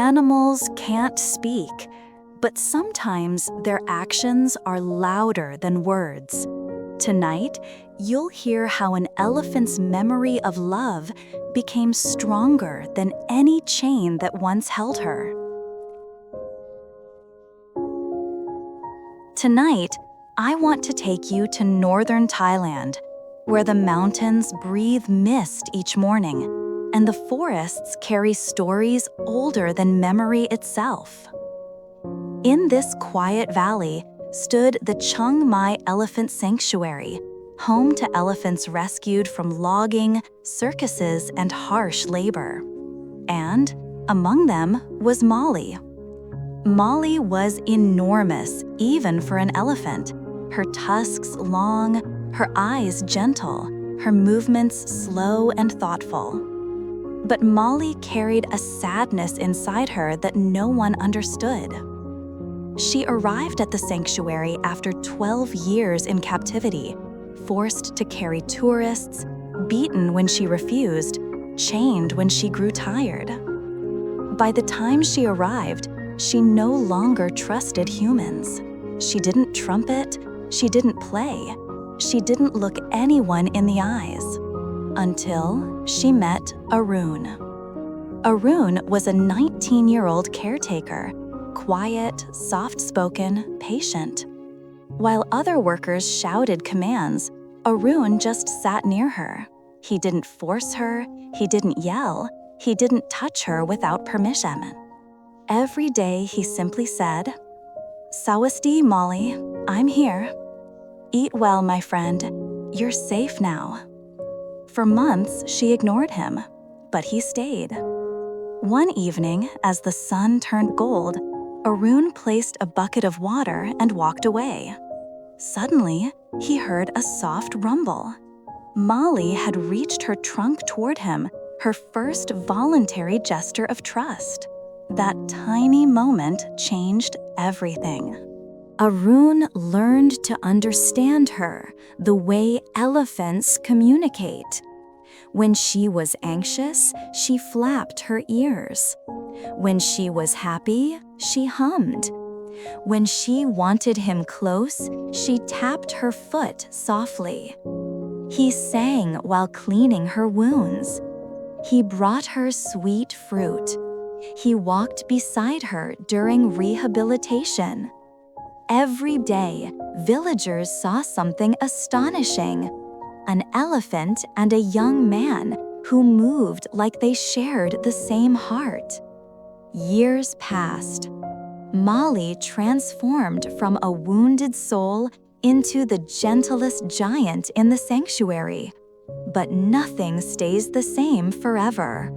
Animals can't speak, but sometimes their actions are louder than words. Tonight, you'll hear how an elephant's memory of love became stronger than any chain that once held her. Tonight, I want to take you to northern Thailand, where the mountains breathe mist each morning, and the forests carry stories older than memory itself. In this quiet valley stood the Chiang Mai Elephant Sanctuary, home to elephants rescued from logging, circuses, and harsh labor. And among them was Molly. Molly was enormous, even for an elephant, her tusks long, her eyes gentle, her movements slow and thoughtful. But Molly carried a sadness inside her that no one understood. She arrived at the sanctuary after 12 years in captivity, forced to carry tourists, beaten when she refused, chained when she grew tired. By the time she arrived, she no longer trusted humans. She didn't trumpet, she didn't play, she didn't look anyone in the eyes. Until she met Arun. Arun was a 19-year-old caretaker, quiet, soft-spoken, patient. While other workers shouted commands, Arun just sat near her. He didn't force her, he didn't yell, he didn't touch her without permission. Every day he simply said, "Sawasdee, Molly, I'm here. Eat well, my friend. You're safe now." For months, she ignored him, but he stayed. One evening, as the sun turned gold, Arun placed a bucket of water and walked away. Suddenly, he heard a soft rumble. Molly had reached her trunk toward him, her first voluntary gesture of trust. That tiny moment changed everything. Arun learned to understand her the way elephants communicate. When she was anxious, she flapped her ears. When she was happy, she hummed. When she wanted him close, she tapped her foot softly. He sang while cleaning her wounds. He brought her sweet fruit. He walked beside her during rehabilitation. Every day, villagers saw something astonishing: an elephant and a young man who moved like they shared the same heart. Years passed. Molly transformed from a wounded soul into the gentlest giant in the sanctuary. But nothing stays the same forever.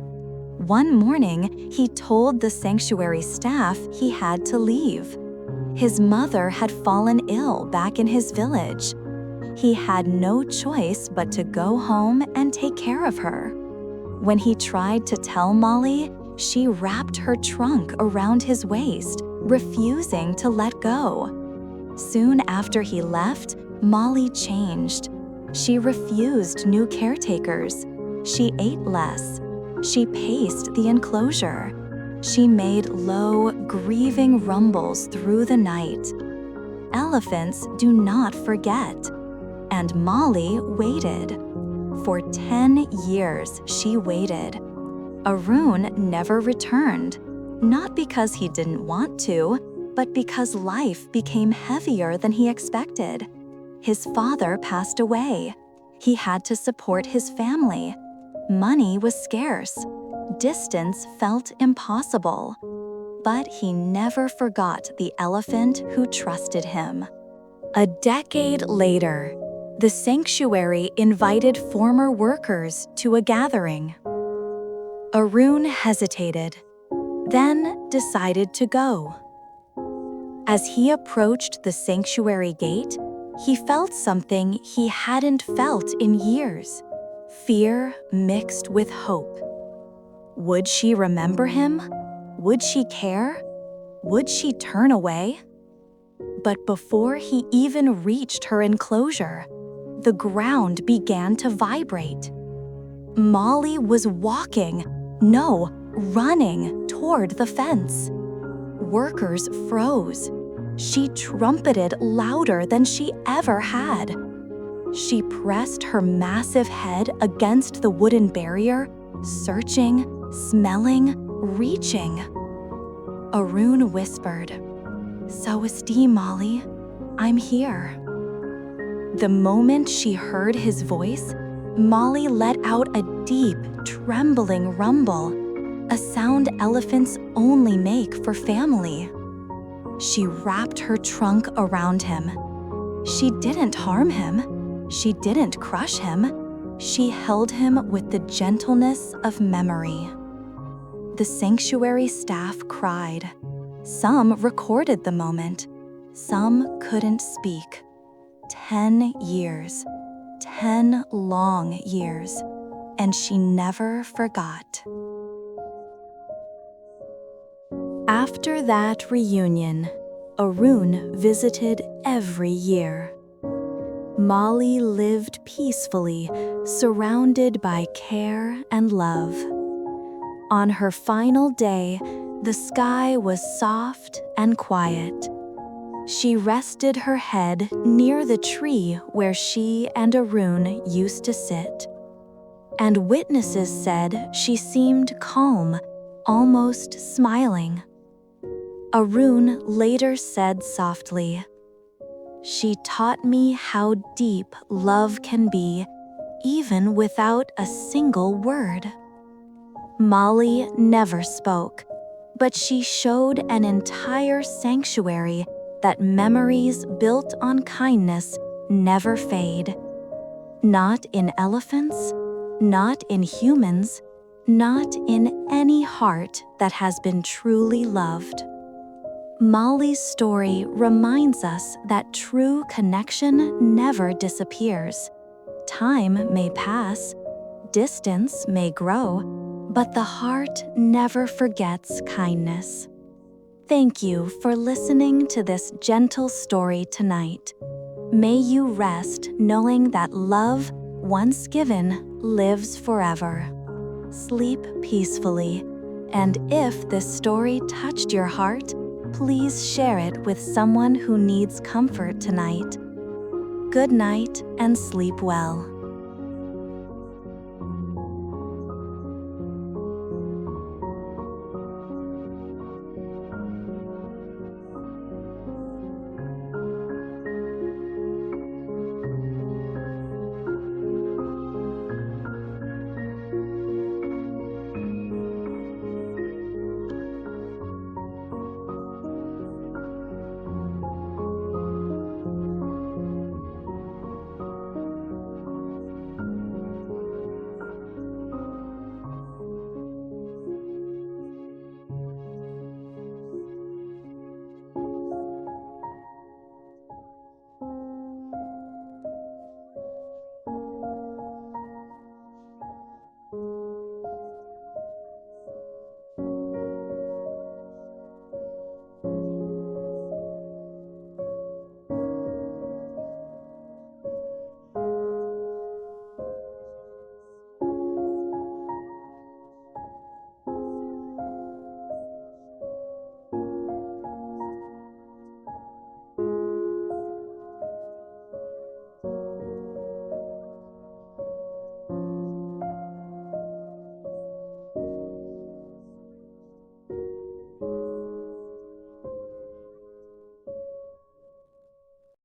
One morning, he told the sanctuary staff he had to leave. His mother had fallen ill back in his village. He had no choice but to go home and take care of her. When he tried to tell Molly, she wrapped her trunk around his waist, refusing to let go. Soon after he left, Molly changed. She refused new caretakers. She ate less. She paced the enclosure. She made low, grieving rumbles through the night. Elephants do not forget. And Molly waited. For 10 years, she waited. Arun never returned, not because he didn't want to, but because life became heavier than he expected. His father passed away. He had to support his family. Money was scarce. Distance felt impossible. But he never forgot the elephant who trusted him. A decade later, the sanctuary invited former workers to a gathering. Arun hesitated, then decided to go. As he approached the sanctuary gate, he felt something he hadn't felt in years: fear mixed with hope. Would she remember him? Would she care? Would she turn away? But before he even reached her enclosure, the ground began to vibrate. Molly was walking, no, running toward the fence. Workers froze. She trumpeted louder than she ever had. She pressed her massive head against the wooden barrier, searching, smelling, reaching. Arun whispered, "Sawasti, Molly, I'm here." The moment she heard his voice, Molly let out a deep, trembling rumble, a sound elephants only make for family. She wrapped her trunk around him. She didn't harm him. She didn't crush him. She held him with the gentleness of memory. The sanctuary staff cried. Some recorded the moment. Some couldn't speak. 10 years. 10 long years. And she never forgot. After that reunion, Arun visited every year. Molly lived peacefully, surrounded by care and love. On her final day, the sky was soft and quiet. She rested her head near the tree where she and Arun used to sit. And witnesses said she seemed calm, almost smiling. Arun later said softly, "She taught me how deep love can be, even without a single word." Molly never spoke, but she showed an entire sanctuary that memories built on kindness never fade. Not in elephants, not in humans, not in any heart that has been truly loved. Molly's story reminds us that true connection never disappears. Time may pass, distance may grow, but the heart never forgets kindness. Thank you for listening to this gentle story tonight. May you rest knowing that love, once given, lives forever. Sleep peacefully, and if this story touched your heart, please share it with someone who needs comfort tonight. Good night and sleep well.